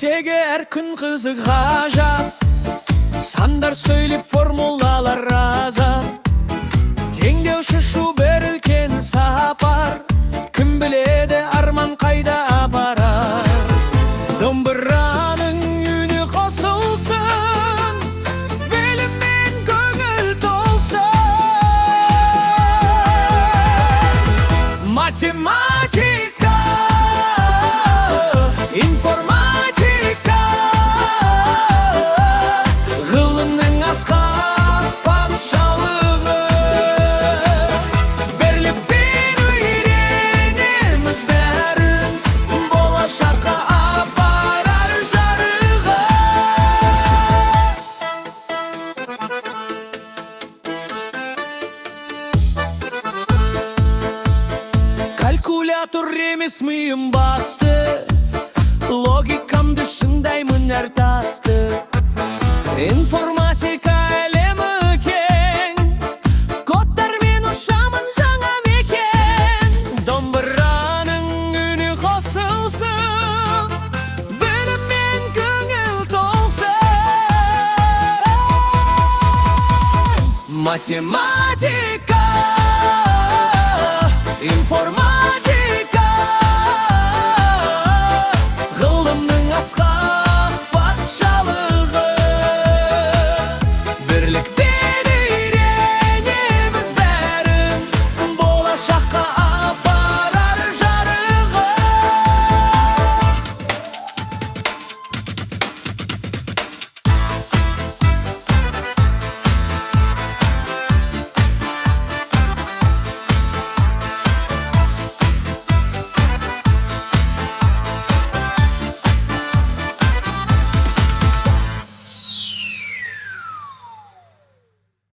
ертегі әр күн қызық ғажап, сандар сөйлеп формулалар азап, теңдеу шашу бір үлкен сапар, кім біледі арман қайда апарар. Домбыраның үні қосылсын, білім мен көңіл толсын. Математика, информатика, ғылымның асқақ патшалығы. Бірлікпен үйренеміз бәрін, болашаққа апарар жарығы. Калькулятор емес миым басты, логикамды шыңдаймын әр тасты. Информатика әлемі кең, кодтармен ұшамын жаңа мекен. Домбыраның үні қосылсын, білім мен көңіл толсын. Математика,